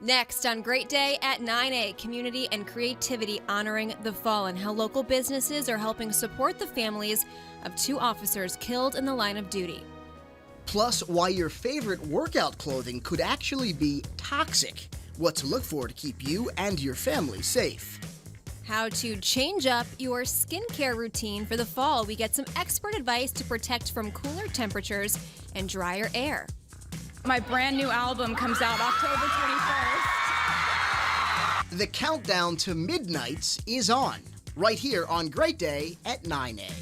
Next on Great Day at 9A, community and creativity honoring the fallen, how local businesses are helping support the families of 2 officers killed in the line of duty. Plus, why your favorite workout clothing could actually be toxic. What to look for to keep you and your family safe. How to change up your skincare routine for the fall. We get some expert advice to protect from cooler temperatures and drier air. My brand new album comes out October 21st. The countdown to midnights is on, right here on Great Day at 9A.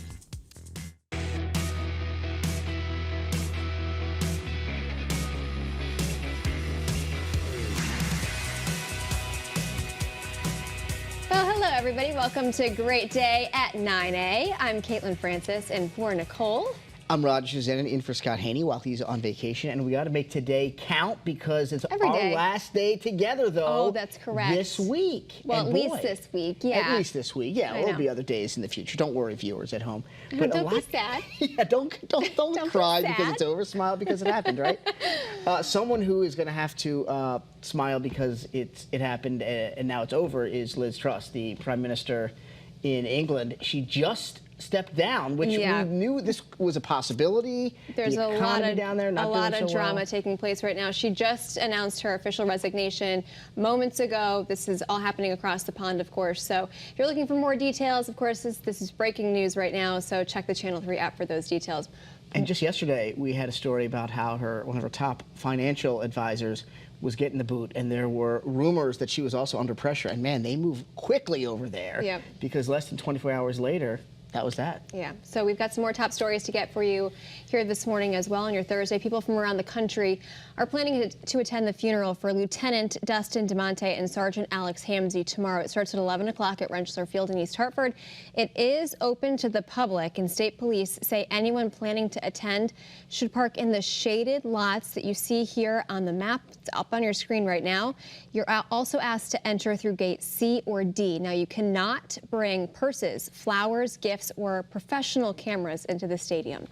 Well, hello, everybody. Welcome to Great Day at 9A. I'm Caitlin Francis, and for Nicole. I'm Roger Suzanne, in for Scott Haney while he's on vacation, and we got to make today count because it's Every our day. last day together, though. Oh, that's correct. This week. Well, and at least this week, yeah. At least this week, yeah. I There'll know. be other days in the future. Don't worry, viewers at home. Don't be sad. Yeah, don't cry be because sad. it's over. Smile because it happened, right? Someone who is going to have to smile because it happened and now it's over is Liz Truss, the Prime Minister in England. She just stepped down, which we knew this was a possibility. There's the a economy down there not lot doing of so drama well. taking place right now. She just announced her official resignation moments ago. This is all happening across the pond, of course. So if you're looking for more details, of course, this is breaking news right now. So check the Channel 3 app for those details. And just yesterday, we had a story about how one of her top financial advisors was getting the boot, and there were rumors that she was also under pressure. And man, they move quickly over there. Yep. Because less than 24 hours later, that was that. Yeah, so we've got some more top stories to get for you here this morning as well on your Thursday. People from around the country are planning to attend the funeral for Lieutenant Dustin DeMonte and Sergeant Alex Hamzy tomorrow. It starts at 11 o'clock at Rentschler Field in East Hartford. It is open to the public, and state police say anyone planning to attend should park in the shaded lots that you see here on the map. It's up on your screen right now. You're also asked to enter through gate C or D. Now, you cannot bring purses, flowers, gifts, or professional cameras into the stadium.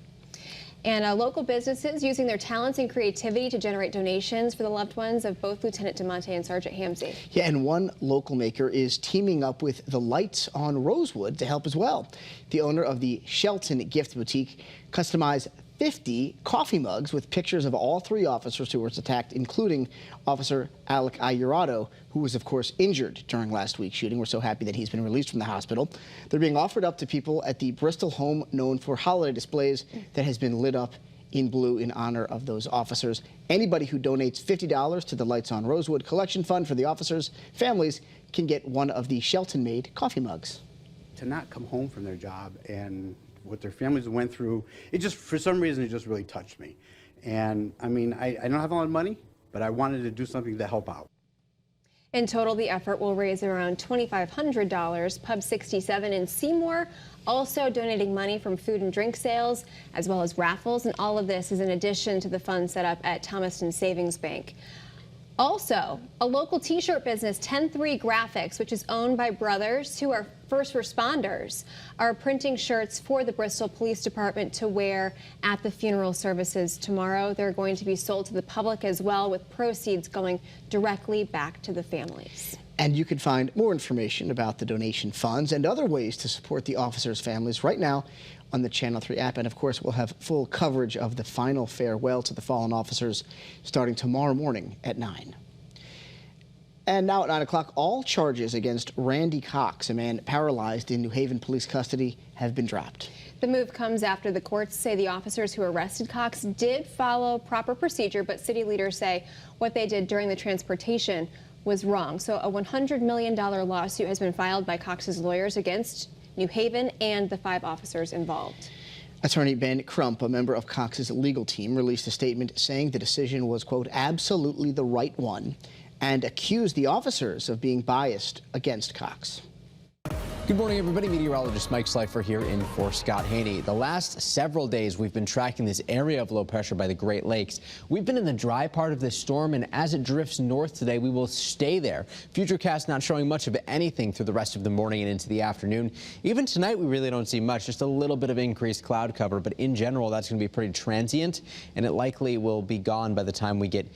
And local businesses using their talents and creativity to generate donations for the loved ones of both Lieutenant DeMonte and Sergeant Hamzy. Yeah, and one local maker is teaming up with the Lights on Rosewood to help as well. The owner of the Shelton Gift Boutique customized 50 coffee mugs with pictures of all 3 officers who were attacked, including Officer Alec Ayurado, who was, of course, injured during last week's shooting. We're so happy that he's been released from the hospital. They're being offered up to people at the Bristol home known for holiday displays that has been lit up in blue in honor of those officers. Anybody who donates $50 to the Lights on Rosewood collection fund for the officers' families can get one of the Shelton-made coffee mugs. To not come home from their job and what their families went through, it just, for some reason, it just really touched me. And I mean, I don't have a lot of money, but I wanted to do something to help out. In total, the effort will raise around $2,500. Pub 67 in Seymour also donating money from food and drink sales, as well as raffles. And all of this is in addition to the funds set up at Thomaston Savings Bank. Also, a local t-shirt business, 10-3 Graphics, which is owned by brothers who are first responders, are printing shirts for the Bristol Police Department to wear at the funeral services tomorrow. They're going to be sold to the public as well, with proceeds going directly back to the families. And you can find more information about the donation funds and other ways to support the officers' families right now on the Channel 3 app. And of course, we'll have full coverage of the final farewell to the fallen officers starting tomorrow morning at 9. And now at 9 o'clock, all charges against Randy Cox, a man paralyzed in New Haven police custody, have been dropped. The move comes after the courts say the officers who arrested Cox did follow proper procedure, but city leaders say what they did during the transportation was wrong. So a $100 million lawsuit has been filed by Cox's lawyers against New Haven and the 5 officers involved. Attorney Ben Crump, a member of Cox's legal team, released a statement saying the decision was, quote, absolutely the right one, and accused the officers of being biased against Cox. Good morning, everybody. Meteorologist Mike Slifer here in for Scott Haney. The last several days, we've been tracking this area of low pressure by the Great Lakes. We've been in the dry part of this storm, and as it drifts north today, we will stay there. Futurecast not showing much of anything through the rest of the morning and into the afternoon. Even tonight, we really don't see much, just a little bit of increased cloud cover, but in general, that's going to be pretty transient, and it likely will be gone by the time we get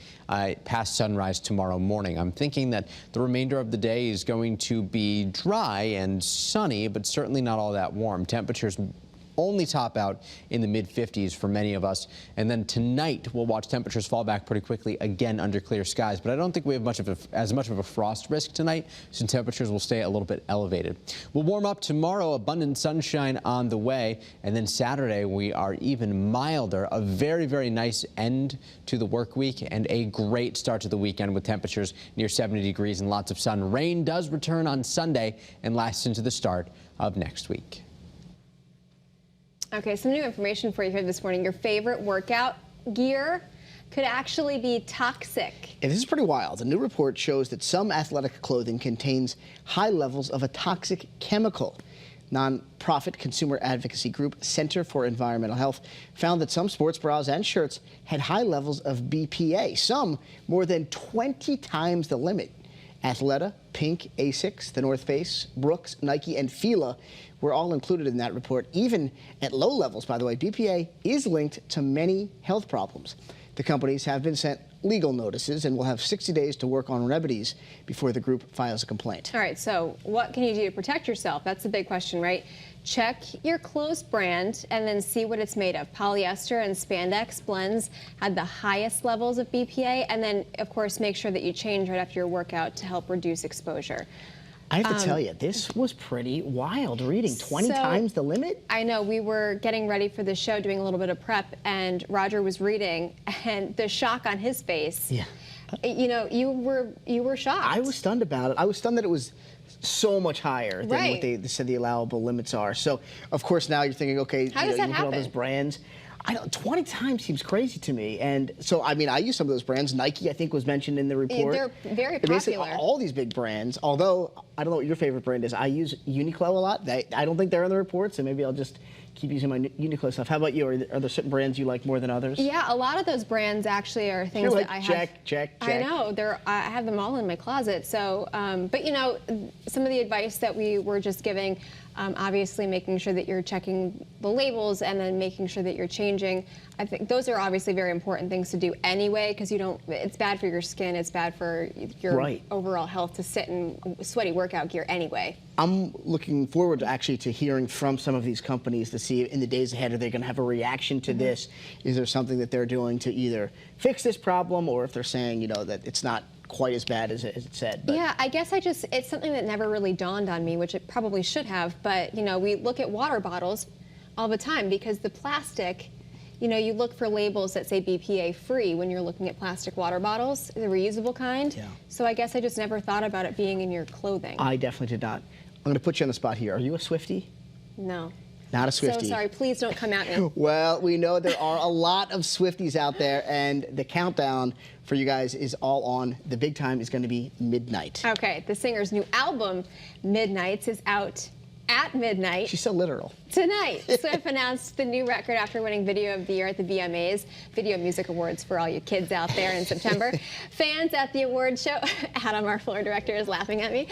past sunrise tomorrow morning. I'm thinking that the remainder of the day is going to be dry and sunny, but certainly not all that warm. Temperatures only top out in the mid-50s for many of us. And then tonight, we'll watch temperatures fall back pretty quickly again under clear skies. But I don't think we have as much of a frost risk tonight, so temperatures will stay a little bit elevated. We'll warm up tomorrow, abundant sunshine on the way. And then Saturday, we are even milder. A very, very nice end to the work week and a great start to the weekend with temperatures near 70 degrees and lots of sun. Rain does return on Sunday and lasts into the start of next week. Okay, some new information for you here this morning. Your favorite workout gear could actually be toxic. Yeah, this is pretty wild. A new report shows that some athletic clothing contains high levels of a toxic chemical. Non-profit consumer advocacy group Center for Environmental Health found that some sports bras and shirts had high levels of BPA, some more than 20 times the limit. Athleta, Pink, Asics, The North Face, Brooks, Nike, and Fila were all included in that report. Even at low levels, by the way, BPA is linked to many health problems. The companies have been sent legal notices and will have 60 days to work on remedies before the group files a complaint. All right, so what can you do to protect yourself? That's the big question, right? Check your clothes brand and then see what it's made of. Polyester and spandex blends had the highest levels of BPA, and then, of course, make sure that you change right after your workout to help reduce exposure. I have to tell you, this was pretty wild reading. 20 times the limit? I know. We were getting ready for the show, doing a little bit of prep, and Roger was reading, and the shock on his face. Yeah. You know, you were shocked. I was stunned about it. I was stunned that it was so much higher than what they said the allowable limits are. So, of course, now you're thinking, okay, How does that you look at all those brands. 20 times seems crazy to me. And so, I mean, I use some of those brands. Nike, I think, was mentioned in the report. They're very popular. Basically, all these big brands, although I don't know what your favorite brand is. I use Uniqlo a lot. I don't think they're in the report, so maybe I'll just keep using my Uniqlo stuff. How about you? Are there certain brands you like more than others? Yeah, a lot of those brands actually are things that I have. Check. I know. I have them all in my closet. So, but you know, some of the advice that we were just giving, obviously making sure that you're checking the labels and then making sure that you're changing. I think those are obviously very important things to do anyway, because it's bad for your skin, it's bad for your overall health to sit in sweaty workout gear anyway. I'm looking forward to hearing from some of these companies to see in the days ahead, are they going to have a reaction to this? Is there something that they're doing to either fix this problem, or if they're saying, that it's not quite as bad as it said. But. Yeah, I guess it's something that never really dawned on me, which it probably should have, but we look at water bottles all the time because the plastic, you look for labels that say BPA free when you're looking at plastic water bottles, the reusable kind. Yeah. So I guess I just never thought about it being in your clothing. I definitely did not. I'm going to put you on the spot here. Are you a Swiftie? No. Not a Swiftie. So sorry, please don't come at me. Well, we know there are a lot of Swifties out there, and the countdown for you guys is all on. The big time is going to be midnight. Okay, the singer's new album, Midnights, is out at midnight. She's so literal. Tonight, Swift announced the new record after winning Video of the Year at the VMAs, Video Music Awards for all you kids out there in September. Fans at the award show, Adam, our floor director, is laughing at me.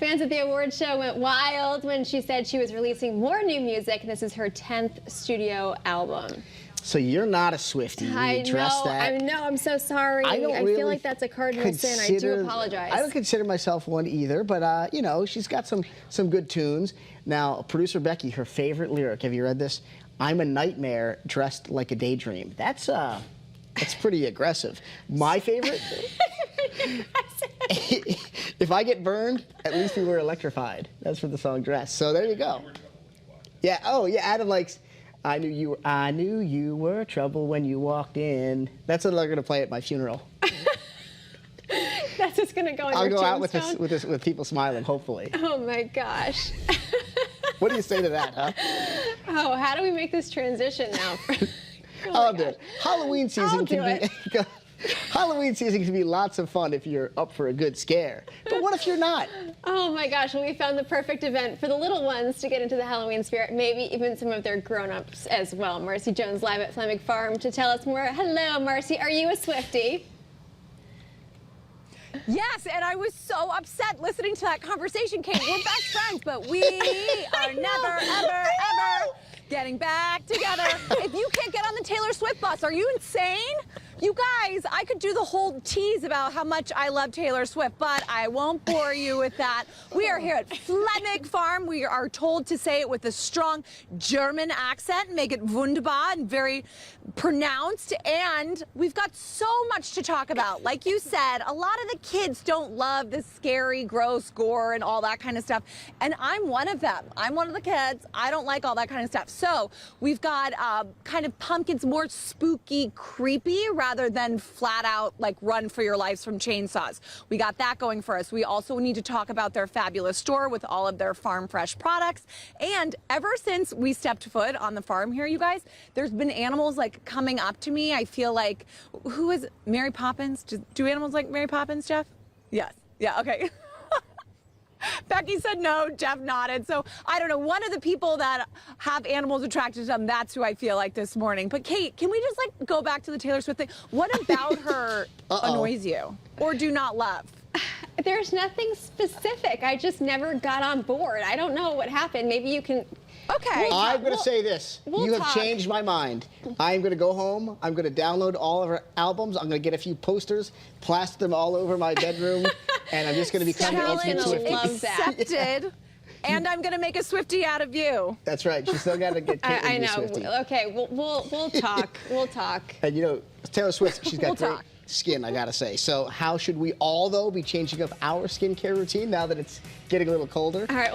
Fans at the award show went wild when she said she was releasing more new music. This is her 10th studio album. So you're not a Swiftie. I'm so sorry. I feel like that's a cardinal sin. I do apologize. I don't consider myself one either, but she's got some good tunes. Now, producer Becky, her favorite lyric, have you read this? I'm a nightmare dressed like a daydream. That's pretty aggressive. My favorite? If I get burned, at least we were electrified. That's for the song Dress. So there you go. Yeah, Adam likes I knew you were trouble when you walked in. That's what they're going to play at my funeral. That's just going to go in I'll your go out tombstone? with people smiling, hopefully. Oh, my gosh. What do you say to that, huh? Oh, how do we make this transition now? I'll do it. Halloween season Halloween season can be lots of fun if you're up for a good scare. But what if you're not? Oh my gosh, well, we found the perfect event for the little ones to get into the Halloween spirit, maybe even some of their grown-ups as well. Marcy Jones live at Fleming Farm to tell us more. Hello, Marcy. Are you a Swiftie? Yes, and I was so upset listening to that conversation, Kate. We're best friends, but we are never, ever, ever getting back together. If you can't get on the Taylor Swift bus, are you insane? You guys, I could do the whole tease about how much I love Taylor Swift, but I won't bore you with that. We are here at Fleming Farm. We are told to say it with a strong German accent, make it wunderbar and very pronounced. And we've got so much to talk about. Like you said, a lot of the kids don't love the scary, gross gore and all that kind of stuff. And I'm one of them. I'm one of the kids. I don't like all that kind of stuff. So we've got kind of pumpkins, more spooky, creepy, rather than flat out like run for your lives from chainsaws. We got that going for us. We also need to talk about their fabulous store with all of their farm fresh products. And ever since we stepped foot on the farm here, you guys, there's been animals like coming up to me. I feel like, who is Mary Poppins? Do animals like Mary Poppins, Jeff? Yes. Yeah, okay. Becky said no, Jeff nodded. So I don't know, one of the people that have animals attracted to them, that's who I feel like this morning. But Kate, can we just like go back to the Taylor Swift thing? What about her annoys you or do not love? There's nothing specific. I just never got on board. I don't know what happened. Maybe you can... Okay. I'm going to say this. You have changed my mind. I'm going to go home. I'm going to download all of her albums. I'm going to get a few posters, plaster them all over my bedroom, and I'm just going to become the ultimate Swiftie. Love that. Accepted. And I'm going to make a Swiftie out of you. That's right. She's still got to get Caitlin I to be know. Swiftie. Okay, we'll talk. We'll talk. And you know, Taylor Swift, she's got We'll great talk. skin, I gotta say. So how should we all, though, be changing up our skincare routine now that it's getting a little colder? All right.